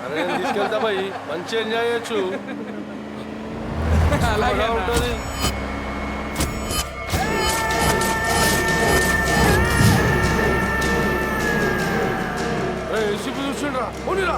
అరే తీసుకెళ్తా పోయి మంచి ఎంజాయ్ చేయొచ్చు. అలాగే ఉంటుంది. ఏసీపీ చూసిండ్రా పోనీరా.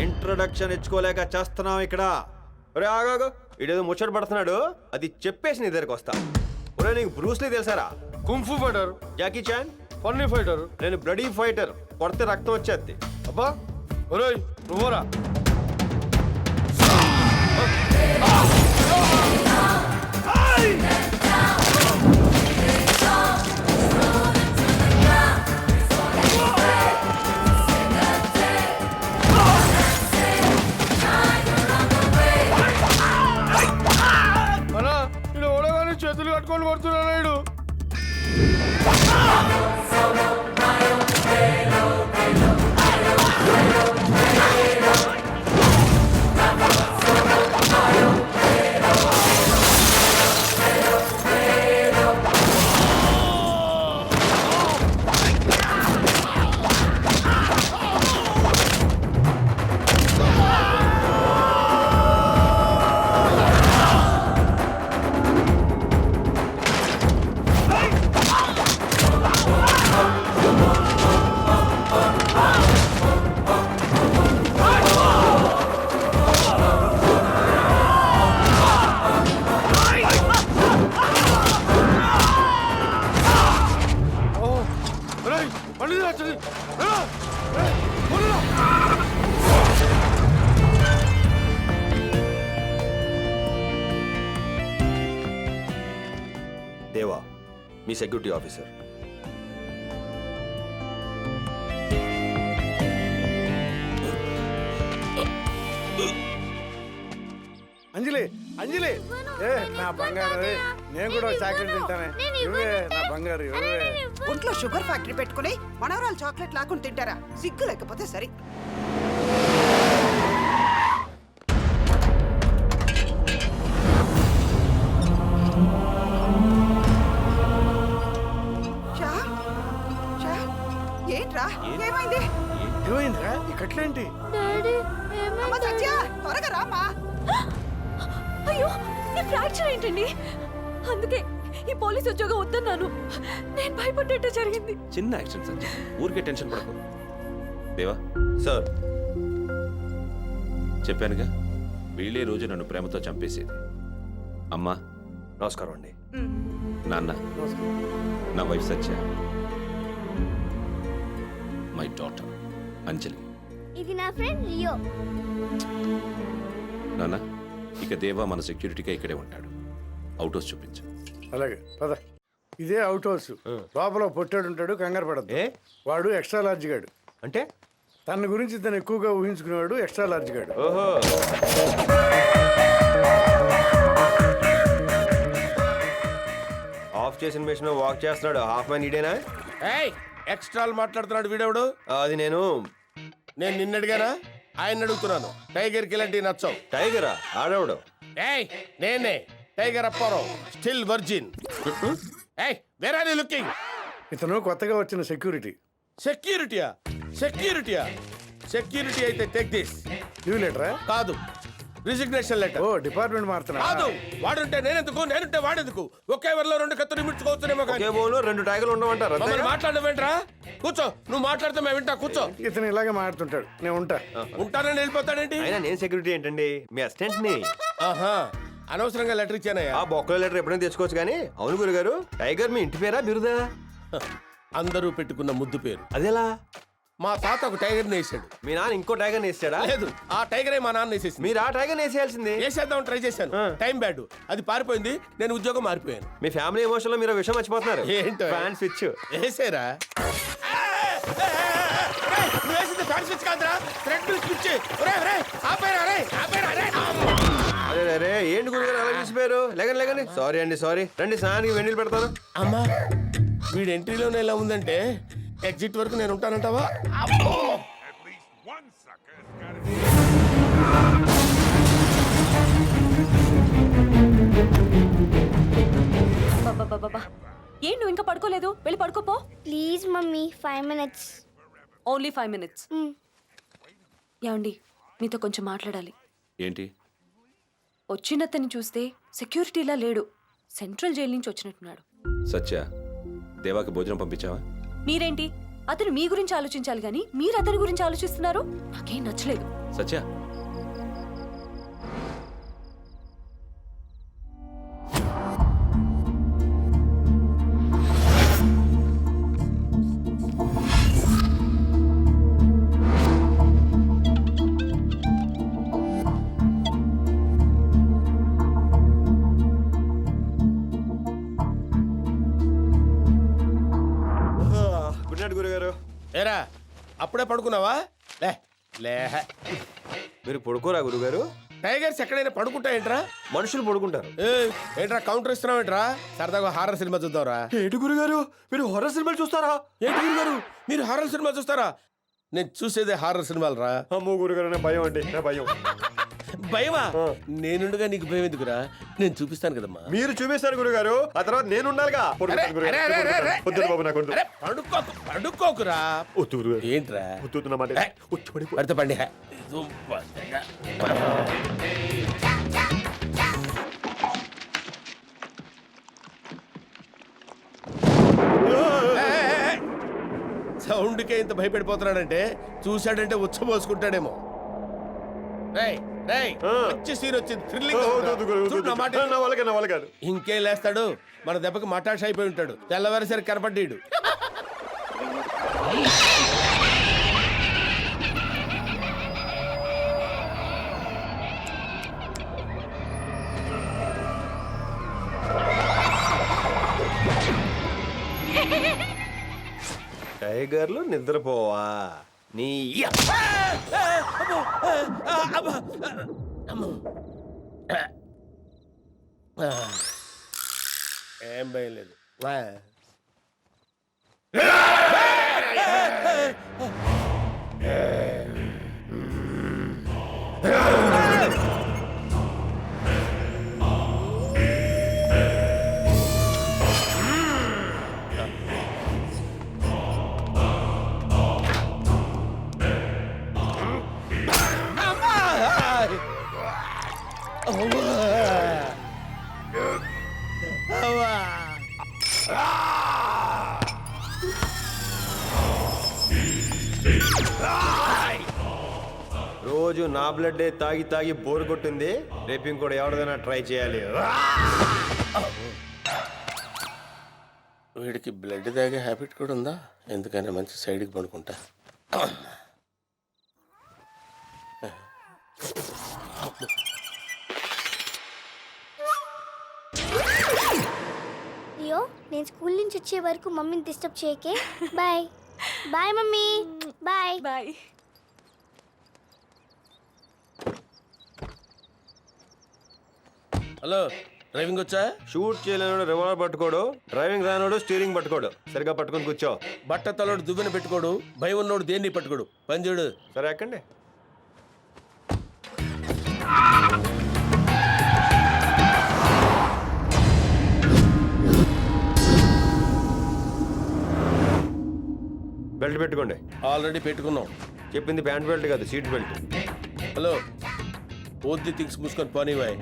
ఇంట్రొడక్షన్ ఇచ్చుకోలేక చేస్తున్నాం ఇక్కడ. ఒరే ఆగాగు, ఇడేదో ముచ్చట పడుతున్నాడు, అది చెప్పేసి నీ దగ్గరకు వస్తా. ఒరే నీకు బ్రూస్లీ తెలుసారా? Kung fu fighter. Jackie Chan? Funny fighter. నేను బ్లడీ ఫైటర్, కొడితే రక్తం వచ్చేద్ది. అబ్బా ఒరేయ్ నువ్వురా. అన్నా ఇడు ఓడగానే చేతులు కట్టుకొని పడుతున్నాడు ఇడు. దేవా, మీ సెక్యూరిటీ ఆఫీసర్. అంజలి అంజలి, ఏ నా బంగారు, నేను కూడా చాక్లెట్ తింటానే. ఇవే నా బంగారు, ఇవే. ఒంట్లో షుగర్ ఫ్యాక్టరీ పెట్టుకుని మనవరాలు చాక్లెట్ లాక్కుని తింటారా? సిగ్గు లేకపోతే సరే. ఏంట్రా ఏమైంది? ఏమైందిరా? ఈ కట్లేంటి? అమ్మ సత్య, త్వరగా రామ్మా. అయ్యో ఈ ఫ్రాక్చర్ ఏంటండి? అందుకే ఈ పోలీస్ ఉద్యోగం వద్దన్నాను. నేను భయపడ్డట్టు జరిగింది. చిన్న యాక్సిడెంట్ సంజయ్, ఊరికే టెన్షన్ పడకు. దేవా సార్, చెప్పానుగా, వీళ్ళే రోజు నన్ను ప్రేమతో చంపేసేది. అమ్మా నమస్కారం అండి. నాన్న, నా వైఫ్ సత్య, మై డాటర్ అంజలి. ఇది నా ఫ్రెండ్ లియో. నాన్న, ఇక దేవా మన సెక్యూరిటీగా ఇక్కడే ఉంటాడు. అవుట్ హౌస్ చూపించు. అలాగే పద. ఇదే అవుట్ హౌస్. లోపల పొట్టాడు ఉంటాడు, కంగారు పడద్దు. వాడు ఎక్స్ట్రా లార్జ్ గాడు. అంటే తన గురించి తను ఎక్కువగా ఊహించుకునేవాడు ఎక్స్ట్రా లార్జ్ గాడు. ఓహో, ఆఫ్ చేసిన మెషిన్ వాక్ చేస్తున్నాడు. హాఫ్ మ్యాన్ ఇడేనా? ఎక్స్ట్రాలు మాట్లాడుతున్నాడు వీడెవడు? అది నేను నిన్ను అడిగానా? ఆయన అడుగుతున్నాను. టైగర్ కి ఇలాంటివి నచ్చవు. టైగరా? ఆడవుడు? నేనే tiger Apparao, still virgin. Where are you looking? ఇతను కొత్తగా వచ్చిన సెక్యూరిటీ. సెక్యూరిటీయా? సెక్యూరిటీ అయితే టేక్ దిస్. లీవ్ లెటరా? కాదు, రిజిగ్నేషన్ లెటర్. ఓ డిపార్ట్మెంట్ మారుతున్నా. కాదు, వాడుంటే నేనంటే వాడెందుకు? ఒకే వరలో 2 కత్తులు మిర్చుకోవచ్చునేమో కానీ. ఒకే బోన్లో 2 టైగర్లు ఉండమంటారు. మమ్మల్ని మాట్లాడవేంట్రా? కూర్చో, నువ్వు మాట్లాడితే మేము వింటా. కూర్చో. ఇతను ఇలాగే మాట్లాడుతుంటాడు, నేను ఉంటా. ఉంటానని వెళ్ళిపోతాడేంటి? అయినా నేను సెక్యూరిటీ ఏంటండి, మీ అసిస్టెంట్ ని. ఆహా, అనవసరంగా లెటర్ ఇచ్చానయ్యా. ఆ బొక్కల లెటర్ ఎప్పుడైనా తెచ్చుకోవచ్చు కానీ. అవును గురుగారు, టైగర్ మీ ఇంటి పేరా బిరుదా? అందరూ పెట్టుకున్న ముద్దు పేరు. అదేలా? మా తాత ఒక టైగర్ వేసాడు. మీ నాన్న ఇంకో టైగర్ వేసాడా? లేదు, ఆ టైగరే మా నాన్న వేసేసింది. మీరు ఆ టైగర్ వేసేయాల్సింది. వేసేద్దాం ట్రై చేశాను, టైం బ్యాడ్. అది పారిపోయింది, నేను ఉద్యోగం మారిపోయాను. మీ ఫ్యామిలీ ఎమోషన్ లో మీరు విషయం మర్చిపోతున్నారు. ఏంటో? ఫ్యాన్ స్విచ్ వేసేరా? నువ్వు వేసింది ఫ్యాన్ స్విచ్ కాదురా, థ్రెడ్ బిల్ స్విచ్. అరే అరే ఏంటి గురుగారు అలా తీసిపోయారు? లేగండి. సారీ అండి, సారీ. రండి, స్నానానికి వెన్నీళ్ళు పెడతాను. అమ్మా, వీడి ఎంట్రీలోనే ఎలా ఉందంటే ఎగ్జిట్ వరకు నేను ఉంటానంటావా? బాబా ఏం నువ్వు ఇంకా పడుకోలేదు? వెళ్ళి పడుకోపో. Please mummy 5 minutes. Only 5 minutes. ఏమండి, మీతో కొంచెం మాట్లాడాలి. ఏంటి? వచ్చినతని చూస్తే సెక్యూరిటీలా లేడు, సెంట్రల్ జైలు నుంచి వచ్చినట్టున్నాడు. సత్య, దేవాకి భోజనం పంపించావా? మీరేంటి అతను మీ గురించి ఆలోచించాలి కానీ మీరు అతని గురించి ఆలోచిస్తున్నారు? నాకేం నచ్చలేదు. సత్య, గుడ్ నైట్ గురుగారు. ఏరా, అప్పుడే పడుకున్నావా? లే లే మీరు పడుకోరా గురుగారు? టైగర్స్ ఎక్కడైనా పడుకుంటాయేంట్రా? మనుషులు పడుకుంటారు. ఏంట్రా కౌంటర్ ఇస్తున్నావేంట్రా? సరదాగా హారర్ సినిమా చూద్దాంరా. ఏంటి గురుగారు, మీరు హారర్ సినిమాలు చూస్తారా? ఏంటి గురుగారు, మీరు హారర్ సినిమా చూస్తారా? నేను చూసేదే హారర్ సినిమాలు రా. అమ్మో గురుగారు, నా భయం అండి, నా భయం. భయమా? నేనుండగా నీకు భయం ఎందుకురా? నేను చూపిస్తాను కదమ్మా. మీరు చూపిస్తారు గురుగారు, ఆ తర్వాత నేను ఉండాలిగా. పడుకుంటాను గురుగారు. వద్దు బాబు, నాకు వద్దు. అరే, పడుకోకురా. వద్దు గురుగారు. ఏంట్రా? వద్దు నా మాట. ఏయ్, వచ్చి పడిపో. పడితే పండి. సౌండ్కే ఇంత భయపడిపోతున్నాడంటే చూశాడంటే ఉచ్చబోసుకుంటాడేమో. రేయ్ రేయ్, మంచి సీన్ వచ్చింది, థ్రిల్లింగ్. చూడు నా మాట. నా వాళ్ళ కాదు. ఇంకేం లేస్తాడు, మన దెబ్బకి మటాష్ అయిపోయి ఉంటాడు. తెల్లవారిసరికి కనపడ్డాడు. టైగర్లు నిద్రపోవా? నీ ఏం భయం లేదు. వా. రోజు నా బ్లడ్ తాగి తాగి బోర్ కొట్టింది. రేపు ఇంకోటి ఎవరిదైనా ట్రై చేయాలి. వీడికి బ్లడ్ తాగే హ్యాబిట్ కూడా ఉందా? ఎందుకని మంచి సైడ్కి పడుకుంటా. రియో, నేను స్కూల్ నుంచి వచ్చే వరకు మమ్మీని డిస్టర్బ్ చేయకే. Bye bye mummy. Bye bye. Hello, driving వచ్చా? షూట్ చేయలేనోడు రివాల్వర్ పట్టుకోడు, డ్రైవింగ్ రానోడు స్టీరింగ్ పట్టుకోడు. సరిగా పట్టుకొని కూర్చో. బట్ట తలోడు దువ్వెన పెట్టుకోడు, భయం ఉన్నోడు దేన్ని పట్టుకోడు. పని చూడు. సరే ఎక్కండి. బెల్ట్ పెట్టుకోండి. ఆల్రెడీ పెట్టుకున్నాం. చెప్పింది ప్యాంట్ బెల్ట్ కాదు, సీట్ బెల్ట్. హలో, ఓద్ది థింగ్స్ మూసుకొని పోనీవాయ్.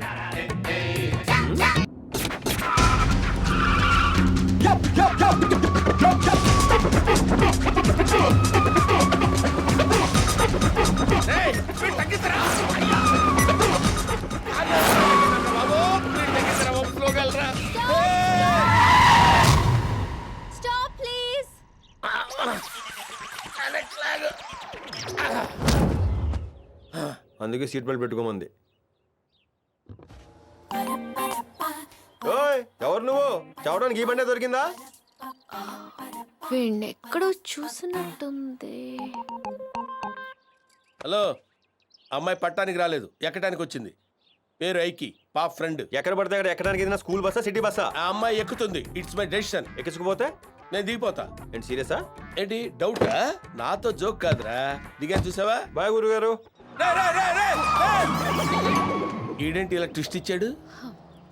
Stop please. అందుకే సీట్ బెల్ట్ పెట్టుకోమంది. ఓయ్, ఎవరు నువ్వు? చవడానికి ఈ బండే దొరికిందా? వీణ్ణి ఎక్కడో చూసినట్టుంది. హలో, అమ్మాయి పట్టానికి రాలేదు, ఎక్కడానికి వచ్చింది. పేరు ఐకి, పాప ఫ్రెండ్. ఎక్కడ పడితే అక్కడ ఎక్కడానికి ఏదైనా స్కూల్ బస్సా, సిటీ బస్సా? ఆ అమ్మాయి ఎక్కుతుంది. It's my decision. ఎక్కించుకుపోతే నేను దిగిపోతా. ఏంటి సీరియసా? ఏంటి డౌటా? నాతో జోక్ కాదురా. దిగా చూసావా? బాయ్ గురుగారు. ఈడేంటి ఇలా ట్విస్ట్ ఇచ్చాడు?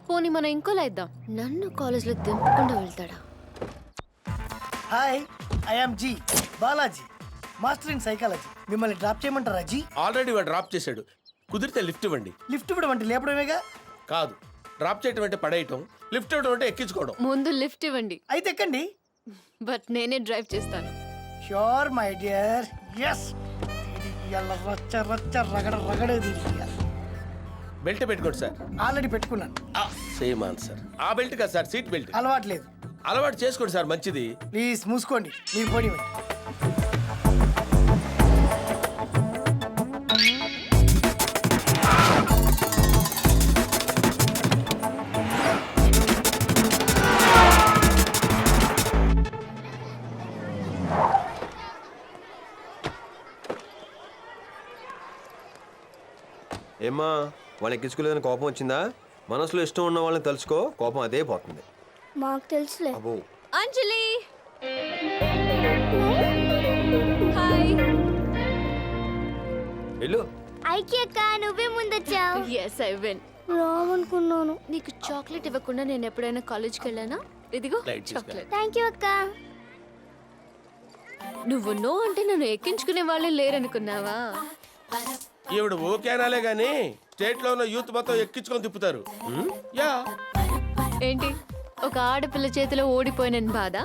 పోనీ మనం ఇంకోలా ఇద్దాం. నన్ను కాలేజ్లో దింపకుండా వెళ్తాడా? Hi, I'm G Balaji, master in psychology. మిమ్మల్ని డ్రాప్ చేయమంటారా జీ? ఆల్రెడీ వాడు డ్రాప్ చేశాడు. కుదిరితే లిఫ్ట్ ఇవ్వండి. లిఫ్ట్ ఇవ్వడం అంటే లేపడమేగా. కాదు, డ్రాప్ చేయటం అంటే పడేయటం, లిఫ్ట్ ఇవ్వడం అంటే ఎక్కించుకోవడం. ముందు లిఫ్ట్ ఇవ్వండి, అయితే ఎక్కండి. బట్ నేనే డ్రైవ్ చేస్తాను. Sure my dear. ఎస్, రచ్చ రచ్చ రగడ రగడేది. బెల్ట్ పెట్టుకోండి సార్. ఆల్రెడీ పెట్టుకున్నాను. Same answer. ఆ బెల్ట్ కాదు సార్, సీట్ బెల్ట్. అలవాట్లేదు. అలవాటు చేసుకోండి సార్, మంచిది. ప్లీజ్ మూసుకోండి. మీరు పోనీ. ఏమ్మా, వాళ్ళు ఎక్కించుకోలేదని కోపం వచ్చిందా? మనసులో ఇష్టం ఉన్న వాళ్ళని తలుచుకో, కోపం అదే పోతుంది. మాకు తెలుసులే. అబ్బో, అంజలి, హాయ్. వెళ్ళు. ఐకి అక్క, నువ్వే ముందొచ్చావు. Yes I win. రావనుకున్నాను. నీకు చాక్లెట్ ఇవ్వకుండా నేను ఎప్పుడైనా కాలేజ్కి వెళ్ళానా? ఇదిగో Light తీసుకో. చాక్లెట్. థ్యాంక్ యూ అక్క. నువ్వు నో అంటే నన్ను ఎక్కించుకునే వాళ్ళే లేరనుకున్నావా? ఈవిడ ఓకే అనాలే గాని స్టేట్ లో ఉన్న యూత్ మొత్తం ఎక్కించుకొని తిప్పుతారు. యా, ఏంటి, ఒక ఆడపిల్ల చేతిలో ఓడిపోయిన బాధ?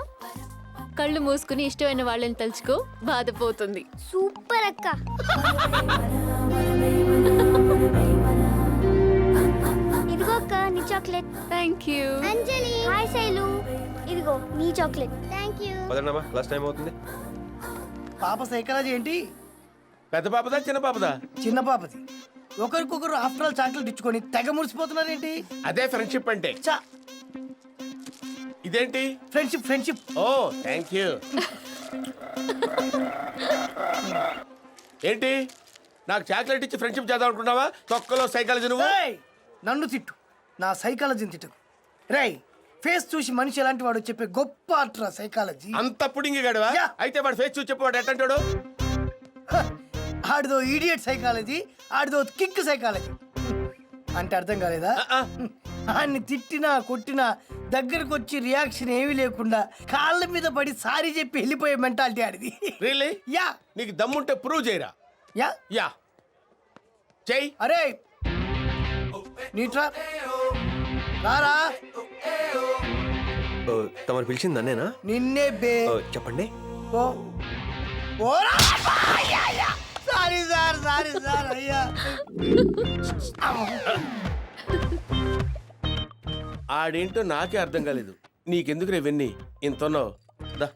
కళ్ళు మూసుకుని ఇష్టమైన వాళ్ళని తలుచుకో, బాధ పోతుంది. సూపర్ అక్క. ఇదిగో అక్క నీ chocolate. Thank you. Anjali, hi Sailu. ఇదిగో నీ చాక్లెట్. Thank you. పదండమ్మా, క్లాస్ టైం అవుతుంది. పాప సైకాలజీ ఏంటి? పెద్ద పాపదా చిన్న పాపదా? చిన్న పాపది. ఒకరికొకరు ఆఫ్టర్ ఆల్ చాక్లెట్ ఇచ్చుకొని తెగ మురిసిపోతున్నారేంటి? అదే ఫ్రెండ్షిప్ అంటే. చా, ఇదేంటి? Friendship friendship. Oh thank you. ఏంటి, నాకు చాక్లెట్ ఇచ్చి ఫ్రెండ్షిప్ చేద్దాం అనుకున్నావా? తొక్కలో సైకాలజీ నువ్వు. ఏయ్, నన్ను తిట్టు, నా సైకాలజీని తిట్టు. రేయ్, ఫేస్ చూసి మనిషి ఎలాంటి వాడు చెప్పే గొప్ప ఆర్ట్రా సైకాలజీ. అంత పుడింగి గడవా? యా. అయితే వాడు ఫేస్ చూసి చెప్పవాడు ఎట్టంటాడు? ఆడిదో ఈడియట్ సైకాలజీ, ఆడిదో కిక్ సైకాలజీ. అంటే అర్థం కాలేదా? ఆయన్ని తిట్టినా కొట్టినా దగ్గరకు వచ్చి రియాక్షన్ ఏమీ లేకుండా కాళ్ళ మీద పడి సారీ చెప్పి వెళ్ళిపోయే మెంటాలిటీ ఆడిది. రియల్లీ? యా నీకు దమ్ముంటే ప్రూవ్ చేయరా? యా యా చెయ్. అరే నీట్రా రారా. ఓ, తమరు పిలిచింది నన్నేనా? నిన్నే బే. ఓ, చెప్పండి. ఓ ఓరా. Sorry sir, sorry sir. అయ్యా ఆడేంటో నాకే అర్థం కాలేదు. నీకెందుకు రేవన్నీ ఇంత ఉన్నావు? దా